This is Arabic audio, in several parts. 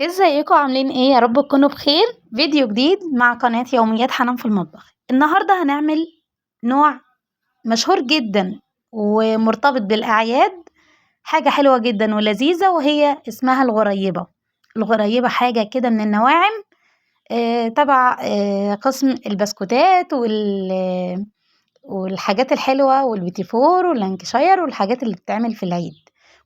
ازيكم عاملين ايه؟ يا رب تكونوا بخير. فيديو جديد مع قناة يوميات حنان في المطبخ. النهاردة هنعمل نوع مشهور جدا ومرتبط بالأعياد، حاجة حلوة جدا ولذيذة، وهي اسمها الغريبة. الغريبة حاجة كده من النواعم تبع قسم البسكوتات والحاجات الحلوة والبيتي فور واللانكشاير والحاجات اللي بتتعمل في العيد.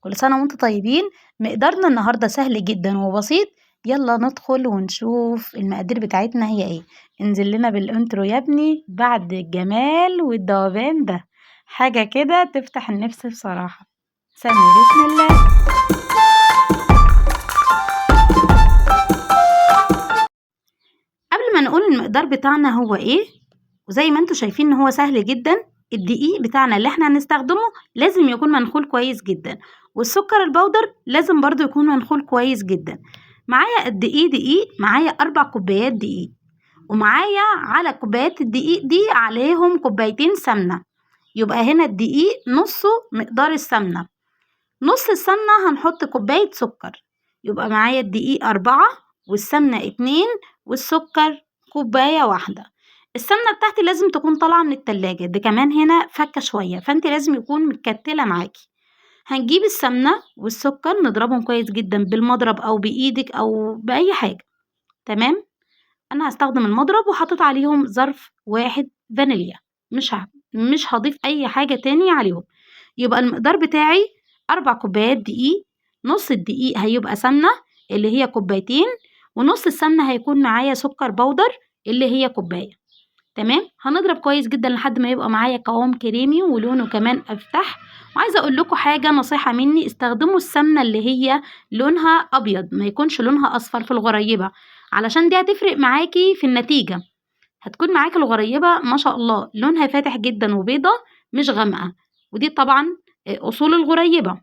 كل سنة وانتم طيبين. مقدارنا النهاردة سهل جدا وبسيط. يلا ندخل ونشوف المقادير بتاعتنا هي ايه. انزل لنا بالانترو يا ابني بعد الجمال والذوبان ده، حاجة كده تفتح النفس بصراحة. سمي بسم الله. قبل ما نقول المقدار بتاعنا هو ايه، وزي ما انتوا شايفين ان هو سهل جدا، الدقيق بتاعنا اللي احنا هنستخدمه لازم يكون منخول كويس جدا، والسكر البودر لازم برضو يكون منخول كويس جدا. معايا قد ايه دقيق؟ معايا 4 كوبايات دقيق، ومعايا على كوبايات الدقيق دي عليهم كوبايتين سمنة، يبقى هنا الدقيق نصه مقدار السمنة. نص السمنة هنحط كوباية سكر، يبقى معايا الدقيق 4 والسمنة 2 والسكر كوباية واحدة. السمنة بتاعتي لازم تكون طالعة من التلاجة، دي كمان هنا فكة شوية، فانت لازم يكون متكتلة معاكي. هنجيب السمنة والسكر نضربهم كويس جدا بالمضرب او بايدك او باي حاجة. تمام. انا هستخدم المضرب وحطيت عليهم ظرف واحد فانيليا، مش هضيف اي حاجة تاني عليهم. يبقى المقدار بتاعي 4 كوبايات دقيق، نص الدقيق هيبقى سمنة اللي هي كوبايتين، ونص السمنة هيكون معايا سكر بودر اللي هي كوباية. تمام. هنضرب كويس جدا لحد ما يبقى معايا قوام كريمي ولونه كمان افتح. وعايزه اقول لكم حاجه، نصيحه مني، استخدموا السمنه اللي هي لونها ابيض، ما يكونش لونها اصفر في الغريبه، علشان دي هتفرق معاكي في النتيجه. هتكون معاكي الغريبه ما شاء الله لونها فاتح جدا وبيضه، مش غامقه. ودي طبعا اصول الغريبه.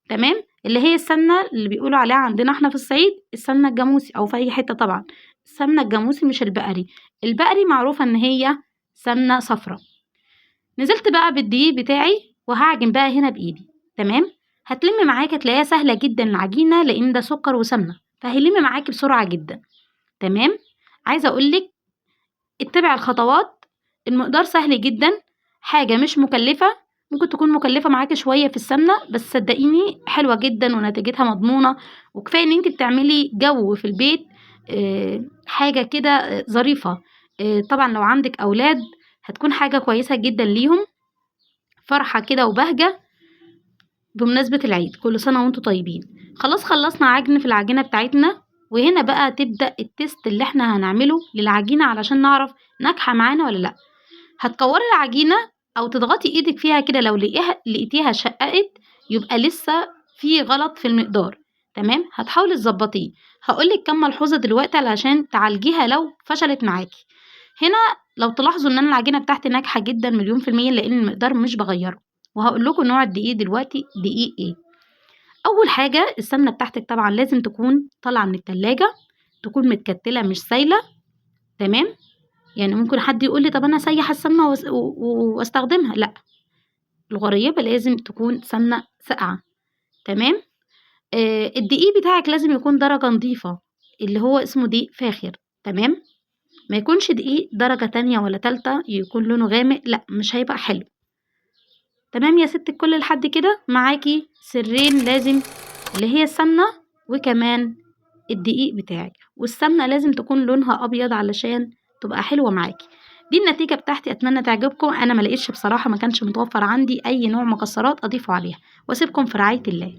تمام. اللي هي السمنه اللي بيقولوا عليها عندنا احنا في الصعيد السمنه الجاموسي، او في اي حته طبعا السمنه الجاموسي مش البقري. البقري معروفه ان هي سمنه صفرا. نزلت بقى بالدقيق بتاعي وهعجن بقى هنا بايدي. تمام. هتلم معاكي، تلاقيها سهله جدا العجينه لان ده سكر وسمنه، فهيلم معاكي بسرعه جدا. تمام. عايزه اقولك اتبع الخطوات، المقدار سهل جدا، حاجه مش مكلفه. ممكن تكون مكلفه معاكي شويه في السمنه، بس صدقيني حلوه جدا ونتيجتها مضمونه. وكفايه ان انت بتعملي جو في البيت، حاجه كده ظريفه. طبعا لو عندك اولاد هتكون حاجه كويسه جدا ليهم، فرحه كده وبهجه بمناسبه العيد. كل سنه وانتم طيبين. خلاص خلصنا عجن في العجينه بتاعتنا، وهنا بقى تبدأ التست اللي احنا هنعمله للعجينة علشان نعرف ناجحة معانا ولا لأ. هتكوري العجينة أو تضغطي ايدك فيها كده، لو لقيتيها شققت يبقى لسه في غلط في المقدار. تمام. هتحاولي تظبطيه. هقولك كم ملحوظة دلوقتي علشان تعالجيها لو فشلت معاكي. هنا لو تلاحظوا ان انا العجينة بتاعتي ناجحة جدا مليون في المية، لان المقدار مش بغيره. وهقول لكم نوع الدقيق دلوقتي دقيق ايه. اول حاجه السمنه بتاعتك طبعا لازم تكون طالعه من التلاجة، تكون متكتله مش سايله. تمام. يعني ممكن حد يقول لي طب انا اسيح السمنه واستخدمها، لا، الغريبه لازم تكون سمنه ساقعه. تمام. الدقيق بتاعك لازم يكون درجه نظيفه، اللي هو اسمه دقيق فاخر. تمام. ما يكونش دقيق درجه تانية ولا تالتة يكون لونه غامق، لا مش هيبقى حلو. تمام يا ست الكل. لحد كده معاكي سرين لازم، اللي هي السمنة وكمان الدقيق بتاعك. والسمنة لازم تكون لونها أبيض علشان تبقى حلوة معاكي. دي النتيجة بتاعتي، أتمنى تعجبكم. أنا ما لقيتش بصراحة، ما كانش متوفر عندي أي نوع مكسرات أضيفه عليها. وأسيبكم في رعاية الله.